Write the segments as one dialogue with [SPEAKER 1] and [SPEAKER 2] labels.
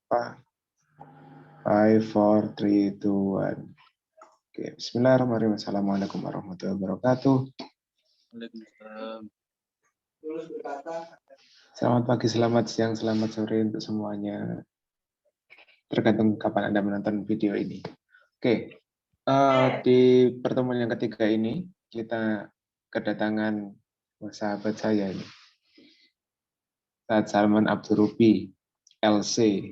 [SPEAKER 1] Apa? 5, 4, 3, 2, 1. Oke, bismillahirrahmanirrahim. Assalamualaikum warahmatullahi wabarakatuh.
[SPEAKER 2] Waalaikumsalam.
[SPEAKER 1] Selamat pagi, selamat siang, selamat sore untuk semuanya. Tergantung kapan Anda menonton video ini. Oke, di pertemuan yang ketiga ini, kita kedatangan sahabat saya ini. Ustadz Salman Abdurubi, LC,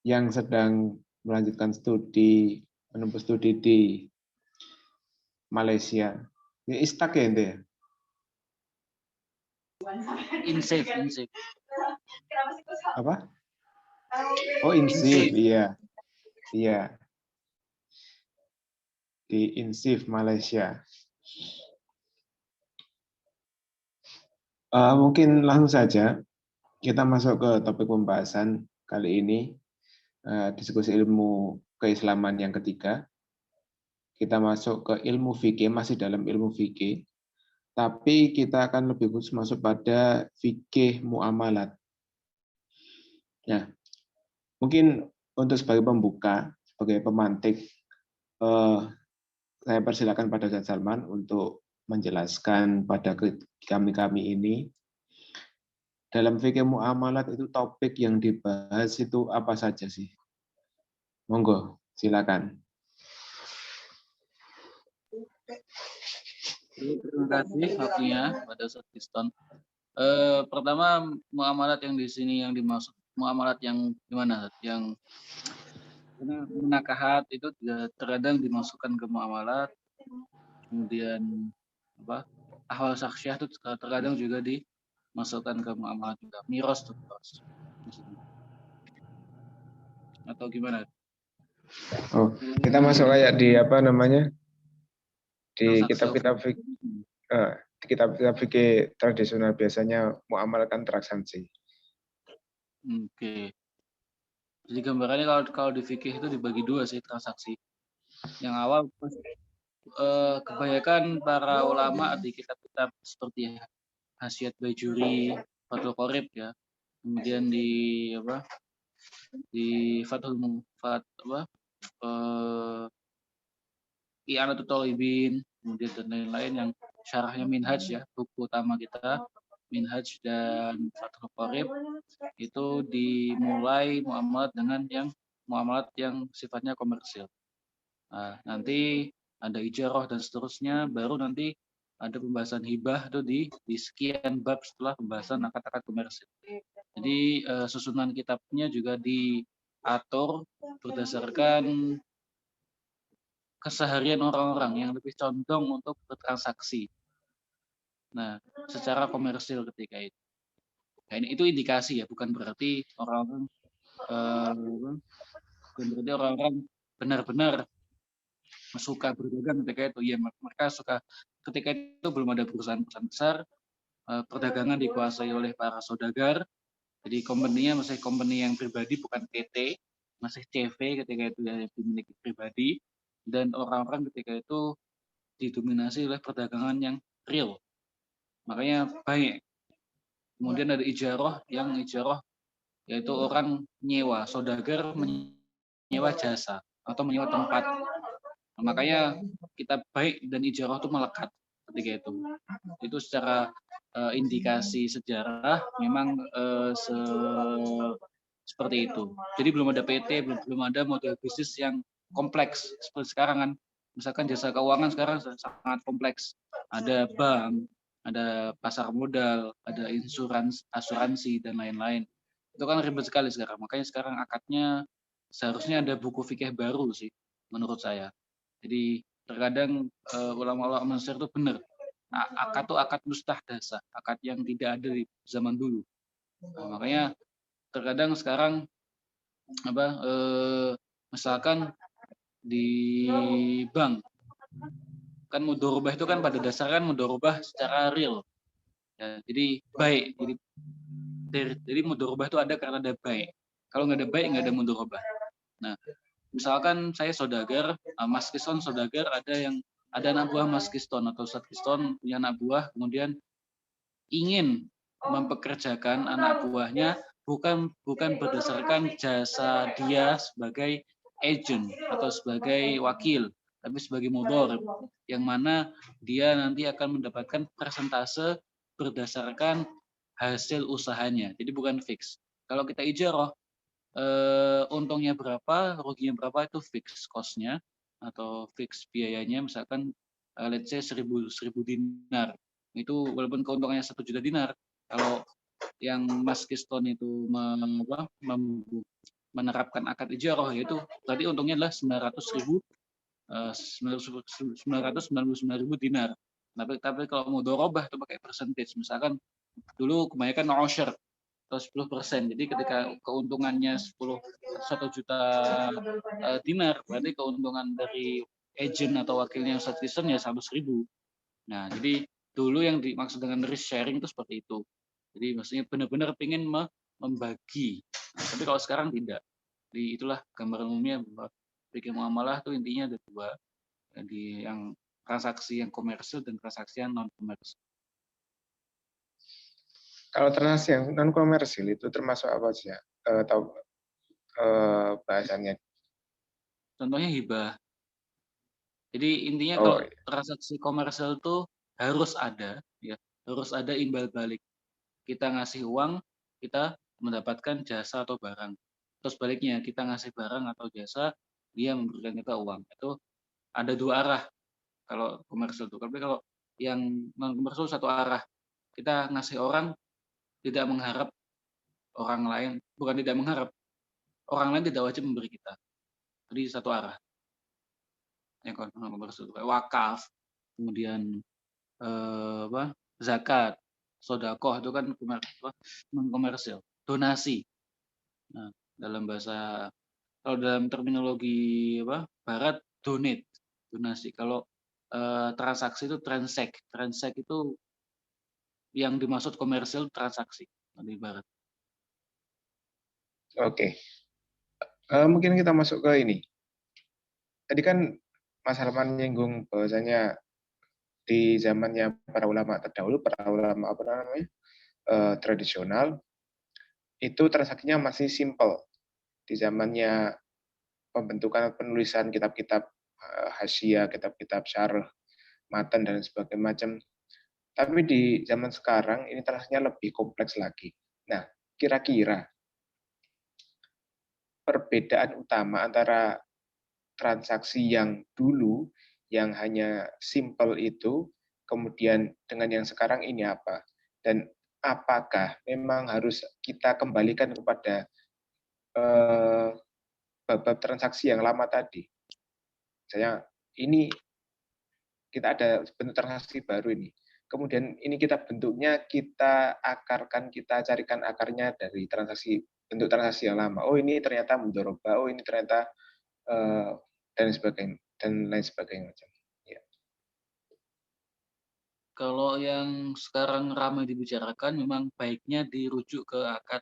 [SPEAKER 1] yang sedang melanjutkan studi, menempuh studi di Malaysia. Ini istak ya, ente ya?
[SPEAKER 2] Insaf.
[SPEAKER 1] Apa? Oh, Insif, iya. Iya. Di Insif, Malaysia. Mungkin langsung saja kita masuk ke topik pembahasan kali ini, diskusi ilmu keislaman yang ketiga. Kita masuk ke ilmu fikih, masih dalam ilmu fikih, tapi kita akan lebih khusus masuk pada fikih muamalat. Nah, mungkin untuk sebagai pembuka, sebagai pemantik, saya persilakan pada Ustaz Salman untuk menjelaskan pada kami ini, dalam fikih muamalat itu topik yang dibahas itu apa saja sih? Monggo, silakan.
[SPEAKER 2] Terima kasih waktunya pada Ustaz Kriston. Pertama, muamalat yang di sini yang dimaksud muamalat yang gimana? Yang munakahat itu terkadang dimasukkan ke muamalat. Kemudian apa? Ahwal syakhsiyah itu terkadang juga dimasukkan ke muamalat juga. Miros tuh. Atau gimana?
[SPEAKER 1] Oh, kita masuk kayak di apa namanya? Di kitab-kitab fikih tradisional biasanya muamalat kan transaksi.
[SPEAKER 2] Oke. Jadi gambarannya kalau di fikih itu dibagi dua sih transaksi. Yang awal kebanyakan para ulama di kitab-kitab seperti Hasiat Bajuri, Fathul Qorib ya. Kemudian di Fathul Mufat I'anatul Thalibin, kemudian dan lain-lain yang syarahnya Minhaj ya, buku utama kita Minhaj dan Fathul Qorib itu dimulai muamalat yang sifatnya komersil. Nah, nanti ada ijarah dan seterusnya, baru nanti ada pembahasan hibah itu di sekian bab setelah pembahasan akad-akad komersil. Jadi susunan kitabnya juga diatur berdasarkan keseharian orang-orang yang lebih condong untuk bertransaksi. Nah, secara komersil ketika itu. Nah, itu indikasi ya, bukan berarti orang-orang benar-benar suka berdagang ketika itu. Ya, mereka suka ketika itu belum ada perusahaan-perusahaan besar, perdagangan dikuasai oleh para saudagar. Jadi company-nya masih company yang pribadi, bukan PT, masih CV ketika itu yang dimiliki pribadi. Dan orang-orang ketika itu didominasi oleh perdagangan yang real. Makanya baik. Kemudian ada ijarah yaitu orang nyewa, saudagar menyewa jasa atau menyewa tempat. Nah, makanya kita baik dan ijarah itu melekat ketika itu. Itu secara indikasi sejarah memang seperti itu. Jadi belum ada PT, belum ada model bisnis yang kompleks seperti sekarang kan. Misalkan jasa keuangan sekarang sangat kompleks. Ada bank, ada pasar modal, ada asuransi dan lain-lain. Itu kan ribet sekali sekarang. Makanya sekarang akadnya seharusnya ada buku fikih baru sih menurut saya. Jadi terkadang ulama-ulama Mesir itu benar. Akad itu akad mustahdasa, akad yang tidak ada di zaman dulu. Nah, makanya terkadang sekarang misalkan di bank kan mudorobah itu kan pada dasarnya kan mudorobah secara real ya, jadi baik, jadi mudorobah itu ada karena ada baik. Kalau nggak ada baik nggak ada mudorobah. Nah, misalkan saya saudagar, Mas Kiston saudagar, ada anak buah Mas Kiston atau Ustadz Kiston punya anak buah, kemudian ingin mempekerjakan anak buahnya bukan berdasarkan jasa dia sebagai agent atau sebagai wakil, tapi sebagai mudhorib, yang mana dia nanti akan mendapatkan persentase berdasarkan hasil usahanya. Jadi bukan fix. Kalau kita ijarah, untungnya berapa, ruginya berapa itu fix cost-nya atau fix biayanya, misalkan let's say 1000 dinar. Itu walaupun keuntungannya 1 juta dinar, kalau yang Mas Kiston itu menerapkan akad ijarah, yaitu berarti untungnya adalah 999.000 dinar. Tapi kalau mau dorobah itu pakai percentage, misalkan dulu kebanyakan osher atau 10%. Jadi ketika keuntungannya 1 juta dinar, berarti keuntungan dari agent atau wakilnya Ustadz Kristen ya 100.000. Nah, jadi dulu yang dimaksud dengan risk sharing itu seperti itu. Jadi maksudnya benar-benar ingin membagi. Nah, tapi kalau sekarang tidak. Jadi itulah gambaran umumnya bahwa bikin muamalah itu intinya ada dua. Jadi yang transaksi yang komersil dan transaksi yang non komersil.
[SPEAKER 1] Kalau transaksi yang non komersil itu termasuk apa sih ya? Tahu bahasannya?
[SPEAKER 2] Contohnya hibah. Jadi intinya
[SPEAKER 1] Oh,
[SPEAKER 2] kalau transaksi komersil itu harus ada, ya, harus ada imbal balik. Kita ngasih uang, kita mendapatkan jasa atau barang. Terus baliknya, kita ngasih barang atau jasa, dia memberikan kita uang. Itu ada dua arah kalau komersil itu. Tapi kalau yang non komersil satu arah, kita ngasih orang tidak mengharap orang lain, bukan tidak mengharap, orang lain tidak wajib memberi kita. Jadi satu arah. Yang non komersil kayak wakaf, kemudian zakat, sodakoh itu kan non komersil, donasi. Nah, dalam bahasa, kalau dalam terminologi barat, donasi. Kalau transaksi itu transact itu yang dimaksud komersil transaksi di barat.
[SPEAKER 1] oke. Mungkin kita masuk ke ini. Tadi kan Mas Harman menyinggung bahwasanya di zamannya para ulama terdahulu, para ulama apa namanya tradisional, itu transaksinya masih simple. Di zamannya pembentukan penulisan kitab-kitab hasyiah, kitab-kitab syarh, matan dan sebagainya macam. Tapi di zaman sekarang ini transaksinya lebih kompleks lagi. Nah, kira-kira perbedaan utama antara transaksi yang dulu yang hanya simple itu, kemudian dengan yang sekarang ini apa? Dan apakah memang harus kita kembalikan kepada bab transaksi yang lama tadi? Misalnya ini kita ada bentuk transaksi baru ini. Kemudian ini kita bentuknya, kita akarkan, kita carikan akarnya dari bentuk transaksi yang lama. Oh ini ternyata mudharabah, oh ini ternyata dan sebagainya dan lain sebagainya macam. Ya.
[SPEAKER 2] Kalau yang sekarang ramai dibicarakan memang baiknya dirujuk ke akad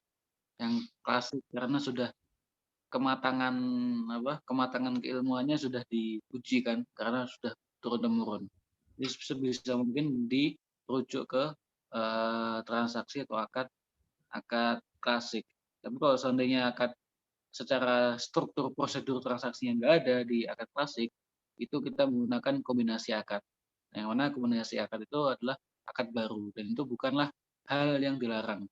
[SPEAKER 2] yang klasik karena sudah kematangan kematangan keilmuannya sudah diuji kan, karena sudah turun temurun. Jadi sebisa mungkin dirujuk ke transaksi atau akad klasik. Tapi kalau seandainya akad secara struktur prosedur transaksinya nggak ada di akad klasik, itu kita menggunakan kombinasi akad. Yang mana kombinasi akad itu adalah akad baru dan itu bukanlah hal yang dilarang.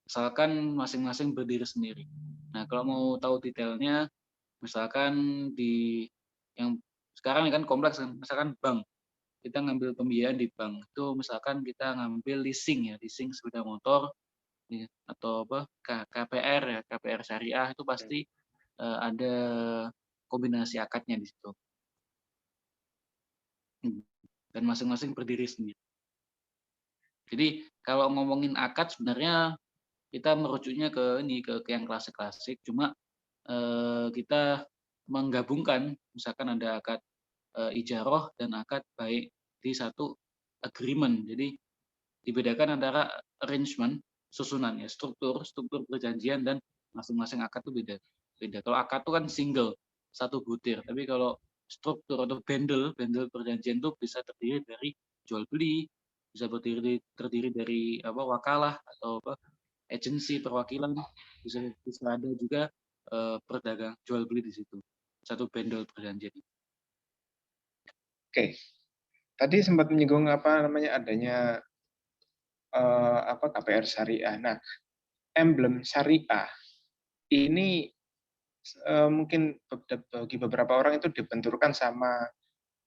[SPEAKER 2] Misalkan masing-masing berdiri sendiri. Nah, kalau mau tahu detailnya, misalkan di yang sekarang kan kompleks kan, misalkan bank, kita ngambil pembiayaan di bank itu, misalkan kita ngambil leasing sepeda motor ya, atau KPR ya, KPR syariah itu pasti ada kombinasi akadnya di situ. Dan masing-masing berdiri sendiri. Jadi kalau ngomongin akad sebenarnya kita merujuknya ke yang klasik-klasik, cuma kita menggabungkan, misalkan ada akad ijarah dan akad baik di satu agreement. Jadi dibedakan antara arrangement, susunan ya, struktur perjanjian dan masing-masing akad itu beda. Kalau akad itu kan single, satu butir. Tapi kalau struktur atau bundle perjanjian itu bisa terdiri dari jual beli, bisa terdiri dari wakalah atau agensi perwakilan, bisa ada juga perdagang jual beli di situ, satu bendel perjanjian.
[SPEAKER 1] Oke, tadi sempat menyinggung adanya KPR syariah. Nah, emblem syariah ini mungkin bagi beberapa orang itu dibenturkan sama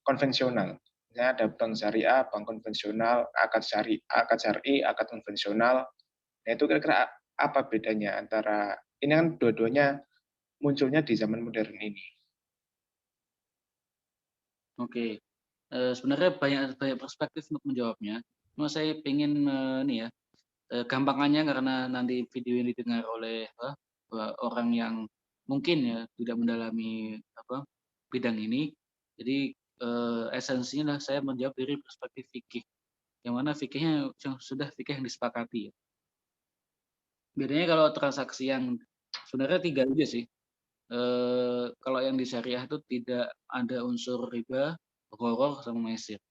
[SPEAKER 1] konvensional. Misalnya ada bank syariah, bank konvensional, akad syari, akad konvensional. Nah, itu kira-kira apa bedanya antara ini kan dua-duanya munculnya di zaman modern ini.
[SPEAKER 2] Oke, sebenarnya banyak banyak perspektif untuk menjawabnya. Cuma saya pengen nih ya, gampangannya karena nanti video ini didengar oleh orang yang mungkin ya tidak mendalami bidang ini. Jadi esensinya saya menjawab dari perspektif fikih, yang mana fikihnya sudah fikih yang disepakati ya. Bedanya kalau transaksi yang sebenarnya tiga aja sih. Kalau yang di syariah itu tidak ada unsur riba, gharar, sama maisir.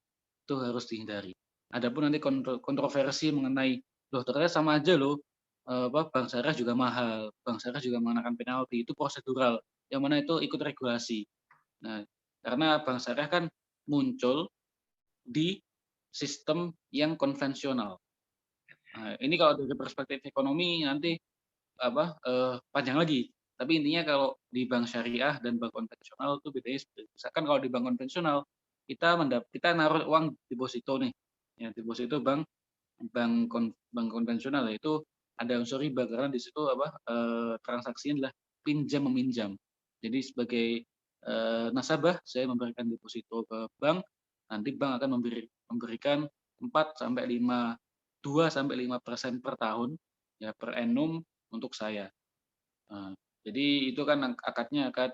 [SPEAKER 2] Itu harus dihindari. Adapun nanti kontroversi mengenai loh ternyata sama aja loh, bank syariah juga mahal, bank syariah juga mengenakan penalti, itu prosedural, yang mana itu ikut regulasi. Nah, karena bank syariah kan muncul di sistem yang konvensional. Nah, ini kalau dari perspektif ekonomi nanti panjang lagi. Tapi intinya kalau di bank syariah dan bank konvensional itu bedanya seperti itu. Misalkan kalau di bank konvensional kita naruh uang deposito nih, ya deposito bank konvensional itu ada unsur riba karena di situ transaksinya adalah pinjam meminjam. Jadi sebagai nasabah saya memberikan deposito ke bank, nanti bank akan memberikan 2-5% per tahun ya per annum untuk saya. Nah, jadi itu kan akadnya akad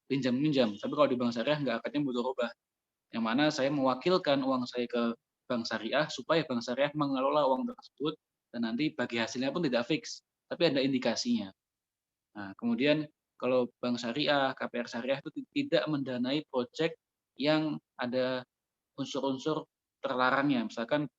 [SPEAKER 2] pinjam-minjam. Tapi kalau di bank syariah nggak akadnya mudharabah. Yang mana saya mewakilkan uang saya ke bank syariah supaya bank syariah mengelola uang tersebut dan nanti bagi hasilnya pun tidak fix, tapi ada indikasinya. Nah, kemudian kalau bank syariah, KPR syariah itu tidak mendanai proyek yang ada unsur-unsur terlarangnya. Misalkan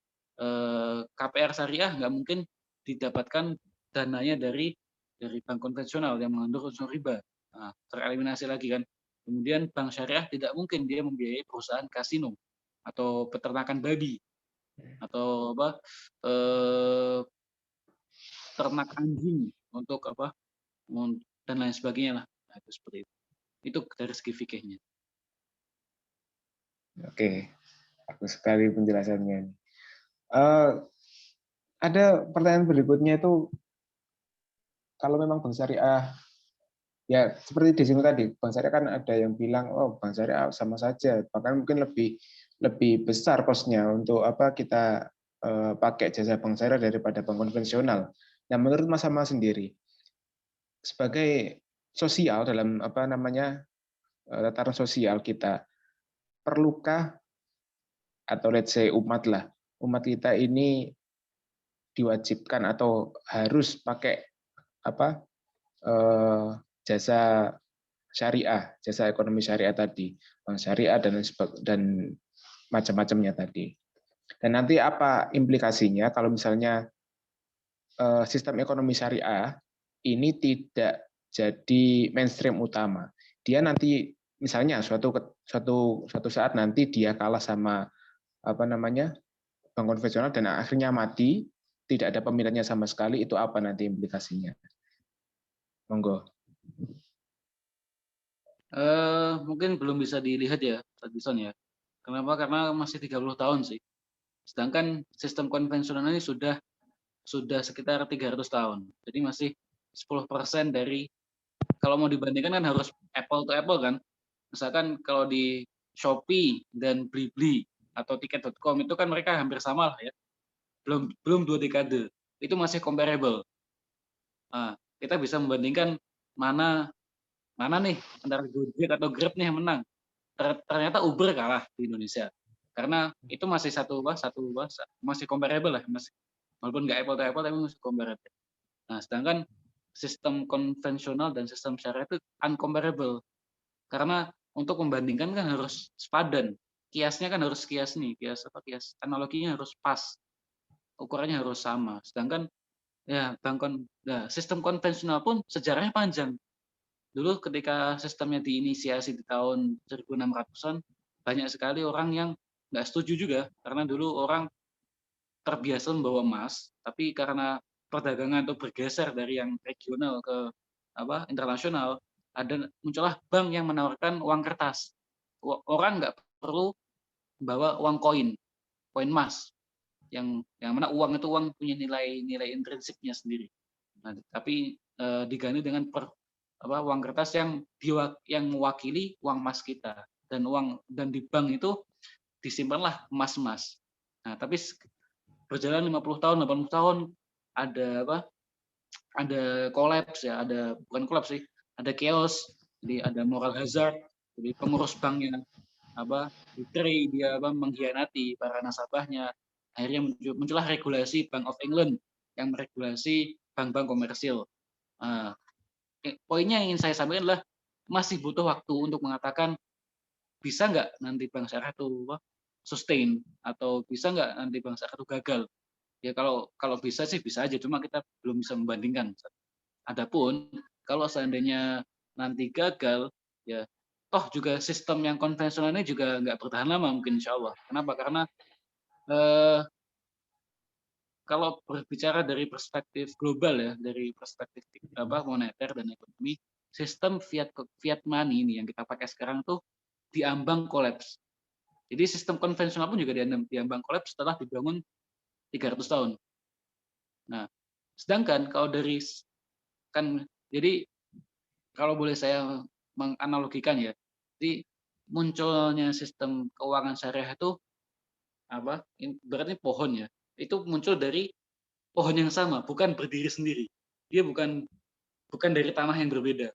[SPEAKER 2] KPR syariah nggak mungkin didapatkan dananya dari bank konvensional yang mengandung unsur riba. Nah, tereliminasi lagi kan. Kemudian bank syariah tidak mungkin dia membiayai perusahaan kasino atau peternakan babi atau ternak anjing untuk dan lain sebagainya lah. Nah, itu seperti itu. Itu dari segi fikihnya.
[SPEAKER 1] Oke, bagus sekali penjelasannya. Ada pertanyaan berikutnya itu, kalau memang bank syariah, ya seperti di sini tadi, bank syariah kan ada yang bilang, oh bank syariah sama saja, bahkan mungkin lebih besar kosnya untuk kita pakai jasa bank syariah daripada bank konvensional. Nah, menurut Mas Sama sendiri, sebagai sosial dalam tataran sosial kita, perlukah atau let's say umat kita ini diwajibkan atau harus pakai jasa syariah, jasa ekonomi syariah tadi, bank syariah dan macam-macamnya tadi. Dan nanti apa implikasinya kalau misalnya sistem ekonomi syariah ini tidak jadi mainstream utama. Dia nanti misalnya suatu saat nanti dia kalah sama bank konvensional dan akhirnya mati, tidak ada peminatnya sama sekali, itu apa nanti implikasinya? Monggo.
[SPEAKER 2] Mungkin belum bisa dilihat ya, Radison ya. Kenapa? Karena masih 30 tahun sih. Sedangkan sistem konvensional ini sudah sekitar 300 tahun. Jadi masih 10% dari, kalau mau dibandingkan kan harus apple to apple kan. Misalkan kalau di Shopee dan Blibli atau tiket.com itu kan mereka hampir sama lah ya. Belum 2 dekade. Itu masih comparable. Nah, kita bisa membandingkan mana nih antara Gojek atau Grab nih yang menang. Ternyata Uber kalah di Indonesia. Karena itu masih masih comparable lah, walaupun nggak apple to apple tapi masih comparable. Nah, sedangkan sistem konvensional dan sistem syariah itu uncomparable. Karena untuk membandingkan kan harus sepadan. kiasnya kan harus kias nih, kias analoginya harus pas, ukurannya harus sama. Sedangkan ya sistem konvensional pun sejarahnya panjang. Dulu ketika sistemnya diinisiasi di tahun 1600-an, banyak sekali orang yang nggak setuju juga, karena dulu orang terbiasa membawa emas, tapi karena perdagangan itu bergeser dari yang regional ke internasional, muncullah bank yang menawarkan uang kertas. Orang nggak perlu bawa uang koin emas, yang mana uang itu punya nilai intrinsiknya sendiri. Nah, tapi diganti dengan uang kertas yang mewakili uang emas kita, dan di bank itu disimpanlah emas. Nah, tapi berjalan 50 tahun, 80 tahun ada kolaps ya, bukan kolaps sih, ada chaos, jadi ada moral hazard, jadi pengurus banknya betray, dia mengkhianati para nasabahnya. Akhirnya muncullah regulasi Bank of England yang meregulasi bank-bank komersil. Poinnya yang ingin saya sampaikan adalah masih butuh waktu untuk mengatakan bisa nggak nanti bank syariah itu sustain, atau bisa nggak nanti bank syariah itu gagal. Ya kalau bisa sih bisa aja, cuma kita belum bisa membandingkan. Adapun kalau seandainya nanti gagal, ya toh juga sistem yang konvensional ini juga nggak bertahan lama mungkin, insya Allah. Kenapa? Karena kalau berbicara dari perspektif global ya, dari perspektif moneter dan ekonomi, sistem fiat money ini yang kita pakai sekarang tuh diambang kolaps. Jadi sistem konvensional pun juga diambang kolaps setelah dibangun 300 tahun. Nah, sedangkan kalau jadi kalau boleh saya menganalogikan ya, jadi munculnya sistem keuangan syariah itu berarti pohon ya, itu muncul dari pohon yang sama, bukan berdiri sendiri. Dia bukan dari tanah yang berbeda,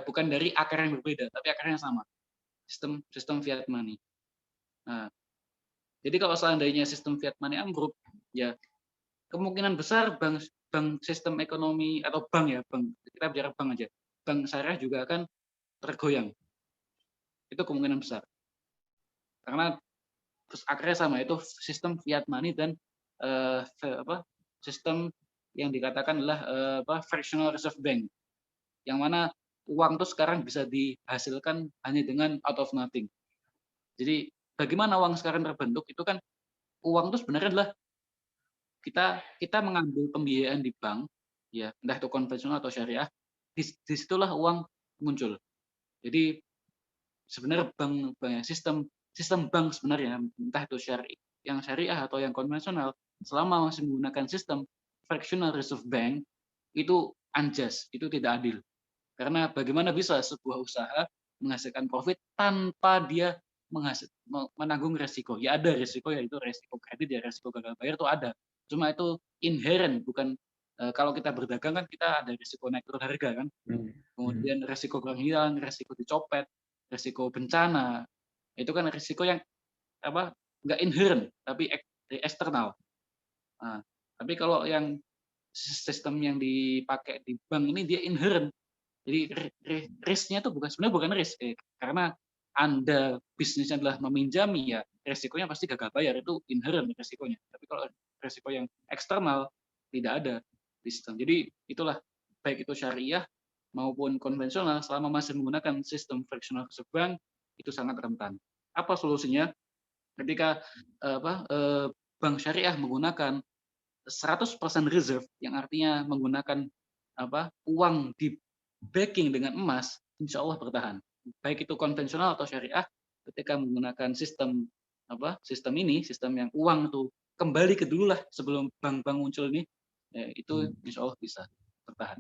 [SPEAKER 2] bukan dari akar yang berbeda, tapi akarnya sama. Sistem fiat money. Nah, jadi kalau seandainya sistem fiat money ambruk, ya kemungkinan besar bank sistem ekonomi atau bank kita bicara bank aja, bank syariah juga akan tergoyang. Itu kemungkinan besar. Karena akarnya sama, itu sistem fiat money dan sistem yang dikatakan adalah fractional reserve bank, yang mana uang itu sekarang bisa dihasilkan hanya dengan out of nothing. Jadi bagaimana uang sekarang terbentuk, itu kan uang itu sebenarnya adalah kita mengambil pembiayaan di bank, ya entah itu konvensional atau syariah, disitulah uang muncul. Jadi sebenarnya sistem bank sebenarnya, entah itu yang syariah atau yang konvensional, selama masih menggunakan sistem fractional reserve bank, itu unjust, itu tidak adil. Karena bagaimana bisa sebuah usaha menghasilkan profit tanpa dia menanggung resiko? Ya ada resiko, yaitu resiko kredit, ya resiko gagal bayar itu ada. Cuma itu inherent, bukan kalau kita berdagang kan kita ada resiko naik turun harga kan. Kemudian resiko barang hilang, resiko dicopet, resiko bencana. Itu kan resiko yang nggak inherent, tapi eksternal. Nah, tapi kalau yang sistem yang dipakai di bank ini dia inherent. Jadi risk-nya itu sebenarnya bukan risk, karena Anda bisnisnya adalah meminjami, ya resikonya pasti gagal bayar, itu inherent resikonya. Tapi kalau resiko yang eksternal tidak ada di sistem. Jadi itulah, baik itu syariah maupun konvensional, selama masih menggunakan sistem fractional reserve bank, itu sangat rentan. Apa solusinya? Ketika bank syariah menggunakan 100% reserve, yang artinya menggunakan uang di backing dengan emas, insya Allah bertahan. Baik itu konvensional atau syariah, ketika menggunakan sistem sistem yang uang itu kembali ke dulu lah sebelum bank-bank muncul ini, itu insya Allah bisa bertahan.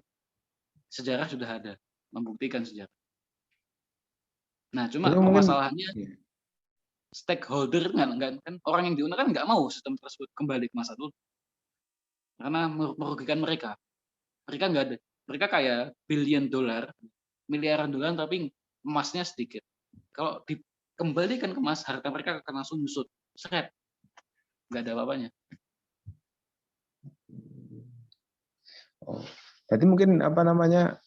[SPEAKER 2] Sejarah sudah ada, membuktikan sejarah. Nah, cuma permasalahannya stakeholder kan orang yang digunakan nggak mau sistem tersebut kembali ke masa dulu, karena merugikan mereka. Mereka kayak miliaran dolar, tapi emasnya sedikit. Kalau dikembalikan ke emas, harta mereka akan langsung nyusut, seret, nggak ada apa-apanya.
[SPEAKER 1] Oh, berarti mungkin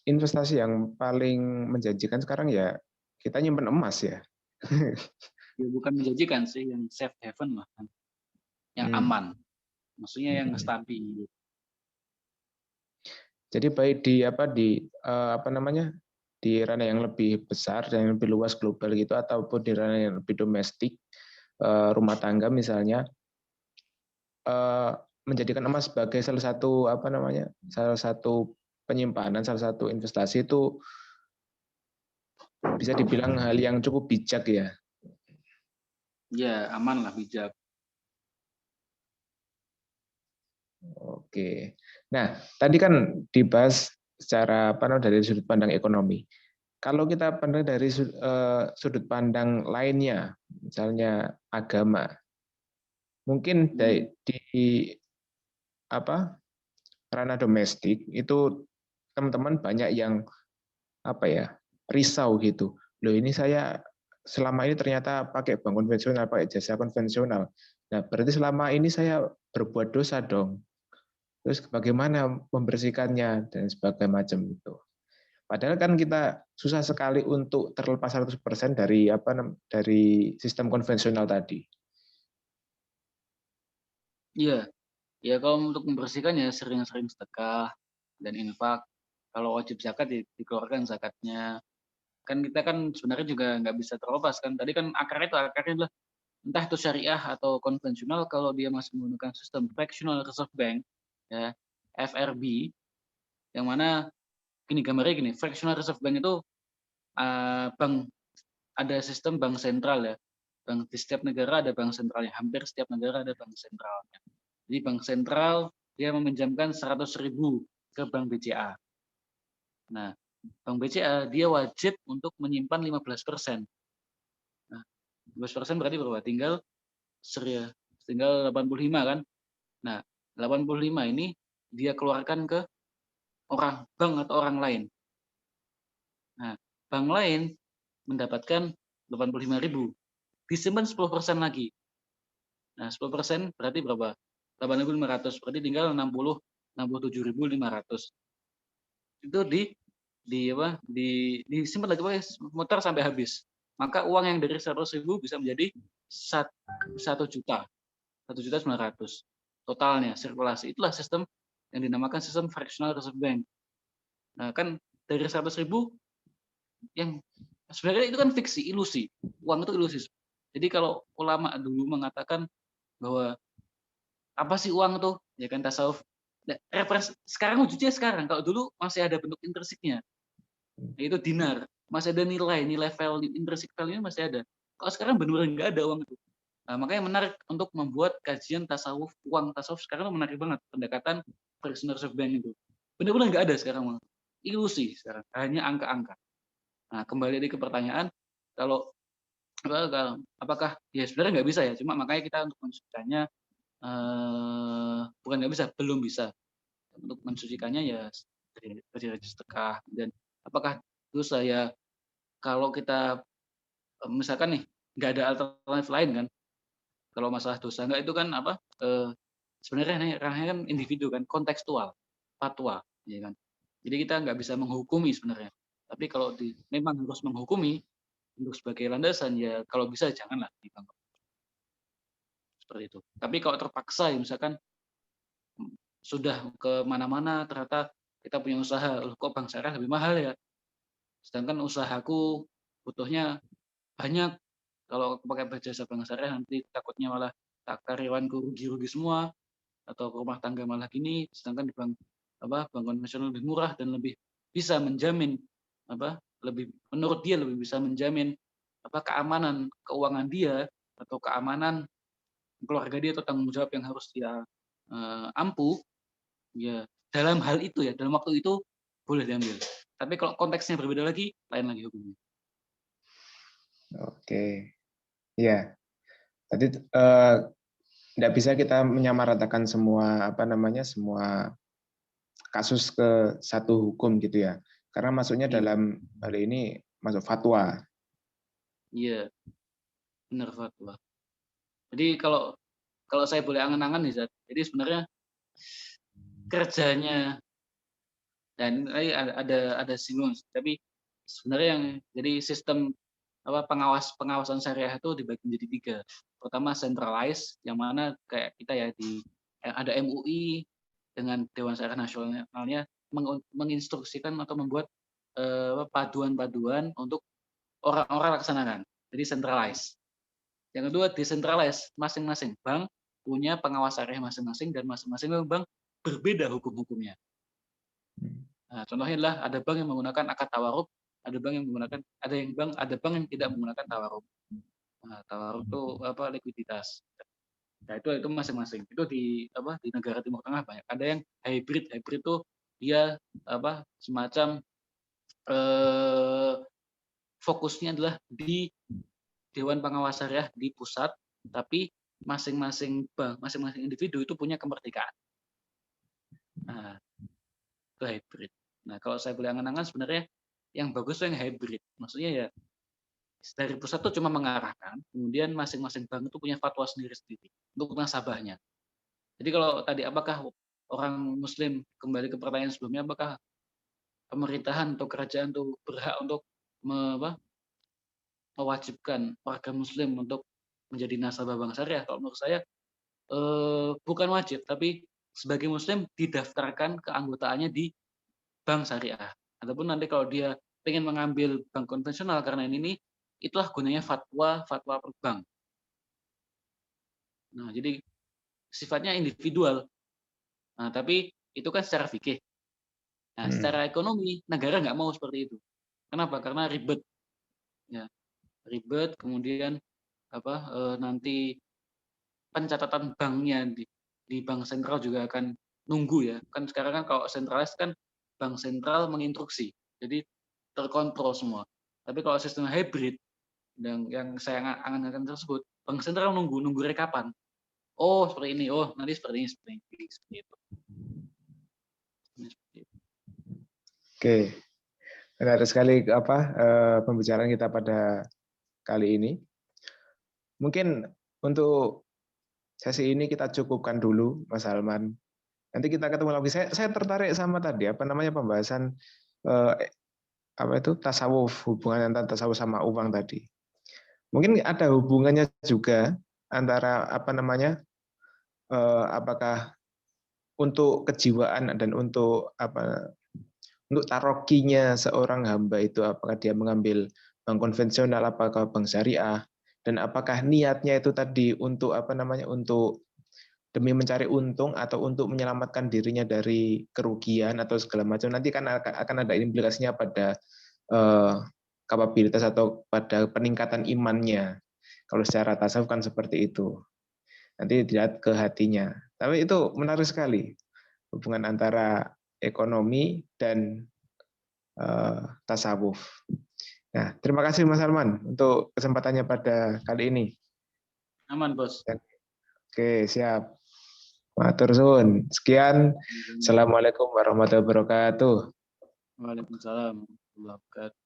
[SPEAKER 1] investasi yang paling menjanjikan sekarang ya kita nyimpen emas ya.
[SPEAKER 2] Ya bukan menjanjikan sih, yang safe haven lah, yang aman. Maksudnya yang stabil.
[SPEAKER 1] Jadi baik di apa namanya, di ranah yang lebih besar dan yang lebih luas global gitu, ataupun di ranah yang lebih domestik, rumah tangga misalnya, menjadikan emas sebagai salah satu apa namanya, salah satu penyimpanan, salah satu investasi itu bisa dibilang hal yang cukup bijak ya.
[SPEAKER 2] Ya aman lah, bijak.
[SPEAKER 1] Oke. Nah, tadi kan dibahas secara apa namanya, dari sudut pandang ekonomi. Kalau kita pandang dari sudut pandang lainnya, misalnya agama, mungkin di apa ranah domestik itu teman-teman banyak yang apa ya, risau gitu. Loh, ini saya selama ini ternyata pakai bank konvensional, pakai jasa konvensional. Nah, berarti selama ini saya berbuat dosa dong. Terus bagaimana membersihkannya dan sebagainya macam itu. Padahal kan kita susah sekali untuk terlepas 100% dari dari sistem konvensional tadi.
[SPEAKER 2] Iya, ya kalau untuk membersihkan ya sering-sering sedekah dan infak. Kalau wajib zakat dikeluarkan zakatnya. Kan kita kan sebenarnya juga nggak bisa terlepas kan. Tadi kan akarnya adalah entah itu syariah atau konvensional, kalau dia masih menggunakan sistem fractional reserve bank, ya FRB, yang mana gini gambarnya gini, fractional reserve bank itu bank, ada sistem bank sentral ya. Bank di setiap negara ada bank sentralnya, hampir setiap negara ada bank sentralnya. Jadi bank sentral dia meminjamkan 100.000 ke bank BCA. Nah, bank BCA dia wajib untuk menyimpan 15%. Nah, 15% berarti berapa? Tinggal 85 kan. Nah, 85 ini dia keluarkan ke bank atau orang lain. Nah, bank lain mendapatkan 85.000, disimpan 10% lagi. Nah, 10% berarti berapa? 8.500, berarti tinggal 67.500. Itu disimpan lagi, muter sampai habis. Maka uang yang dari 100.000 bisa menjadi 1 juta. 1.900.000 totalnya sirkulasi. Itulah sistem yang dinamakan sistem fractional reserve bank. Nah, kan dari 100.000 yang sebenarnya itu kan fiksi, ilusi. Uang itu ilusi. Jadi kalau ulama dulu mengatakan bahwa apa sih uang tuh? Ya kan tasawuf. Nah, sekarang wujudnya sekarang. Kalau dulu masih ada bentuk intrinsiknya, yaitu dinar. Masih ada nilai value, intrinsic value masih ada. Kalau sekarang benar-benar nggak ada uang itu. Nah, makanya menarik untuk membuat kajian tasawuf, uang tasawuf sekarang itu menarik banget, pendekatan fractional reserve bank itu. Benar-benar nggak ada sekarang, ilusi sekarang, hanya angka-angka. Nah, kembali lagi ke pertanyaan, kalau apakah ya sebenarnya nggak bisa ya, cuma makanya kita untuk mensucikannya bukan nggak bisa, belum bisa. Untuk mensucikannya ya dari sedekah. Dan apakah dosa ya, kalau kita misalkan nih nggak ada alternatif lain kan, kalau masalah dosa enggak itu kan apa, sebenarnya ranahnya kan individu kan, kontekstual, fatwa, ya kan. Jadi kita nggak bisa menghukumi sebenarnya. Tapi kalau memang harus menghukumi untuk sebagai landasan, ya kalau bisa janganlah ditangkap. Seperti itu. Tapi kalau terpaksa ya misalkan sudah ke mana-mana ternyata kita punya usaha, loh kok bank syariah lebih mahal ya? Sedangkan usahaku butuhnya banyak, kalau aku pakai jasa bank syariah nanti takutnya malah karyawanku rugi-rugi semua, atau rumah tangga malah gini, sedangkan di bank konvensional lebih murah dan lebih bisa menjamin menurut dia lebih bisa menjamin keamanan keuangan dia, atau keamanan keluarga dia, atau tanggung jawab yang harus dia ampuh, ya dalam hal itu ya, dalam waktu itu boleh diambil. Tapi kalau konteksnya berbeda lagi, lain lagi hukumnya.
[SPEAKER 1] Oke, ya. Tadi tidak bisa kita menyamaratakan semua semua kasus ke satu hukum gitu ya. Karena masuknya dalam hal ini masuk fatwa.
[SPEAKER 2] Iya, benar fatwa. Jadi kalau saya boleh angan-angan nih, Zat. Jadi sebenarnya kerjanya, dan ada singgung, tapi sebenarnya yang jadi sistem pengawasan syariah itu dibagi menjadi 3. Pertama centralized, yang mana kayak kita ya ada MUI dengan Dewan Syariah Nasionalnya menginstruksikan atau membuat paduan-paduan untuk orang-orang laksanakan. Jadi centralized. Yang kedua decentralized, masing-masing bank punya pengawas syariah masing-masing dan masing-masing bank berbeda hukum-hukumnya. Nah, contohnya adalah ada bank yang menggunakan akad tawarub, ada bank yang tidak menggunakan tawarub. Nah, tawarub itu likuiditas. Nah, itu masing-masing. Itu di negara Timur Tengah banyak. Ada yang hybrid. Hybrid itu dia semacam fokusnya adalah di Dewan Pengawas Syariah di pusat, tapi masing-masing bank, masing-masing individu itu punya kemerdekaan. Nah, itu hybrid. Nah, kalau saya boleh angan-angan sebenarnya yang bagus itu yang hybrid. Maksudnya ya dari pusat itu cuma mengarahkan, kemudian masing-masing bank itu punya fatwa sendiri-sendiri untuk nasabahnya. Jadi kalau tadi apakah orang Muslim, kembali ke pertanyaan sebelumnya, apakah pemerintahan atau kerajaan itu berhak untuk mewajibkan warga Muslim untuk menjadi nasabah bank syariah? Kalau menurut saya bukan wajib, tapi sebagai Muslim didaftarkan keanggotaannya di bank syariah. Ataupun nanti kalau dia pengen mengambil bank konvensional karena ini itulah gunanya fatwa per bank. Nah, jadi sifatnya individual. Nah, tapi itu kan secara fikih. Nah, secara ekonomi negara nggak mau seperti itu. Kenapa? Karena ribet. Ya, ribet. Kemudian nanti pencatatan banknya di bank sentral juga akan nunggu ya. Kan sekarang kan kalau sentralis kan bank sentral menginstruksi. Jadi terkontrol semua. Tapi kalau sistem hybrid yang saya angan-angan tersebut, bank sentral nunggu rekapan. Oh, seperti ini. Oh, nanti seperti ini, seperti itu.
[SPEAKER 1] Oke. Menarik sekali pembicaraan kita pada kali ini. Mungkin untuk sesi ini kita cukupkan dulu, Mas Salman. Nanti kita ketemu lagi. Saya tertarik sama tadi pembahasan tasawuf, hubungan antara tasawuf sama uang tadi. Mungkin ada hubungannya juga antara apakah untuk kejiwaan dan untuk tarokinya seorang hamba itu, apakah dia mengambil bank konvensional, apakah bank syariah, dan apakah niatnya itu tadi untuk untuk demi mencari untung atau untuk menyelamatkan dirinya dari kerugian atau segala macam. Nanti kan akan ada implikasinya pada kapabilitas atau pada peningkatan imannya. Kalau secara tasawuf kan seperti itu. Nanti dilihat ke hatinya. Tapi itu menarik sekali hubungan antara ekonomi dan tasawuf. Nah, terima kasih Mas Arman untuk kesempatannya pada kali ini.
[SPEAKER 2] Aman, Bos.
[SPEAKER 1] Oke, siap. Matur suwun. Sekian. Assalamualaikum warahmatullahi wabarakatuh.
[SPEAKER 2] Waalaikumsalam warahmatullahi wabarakatuh.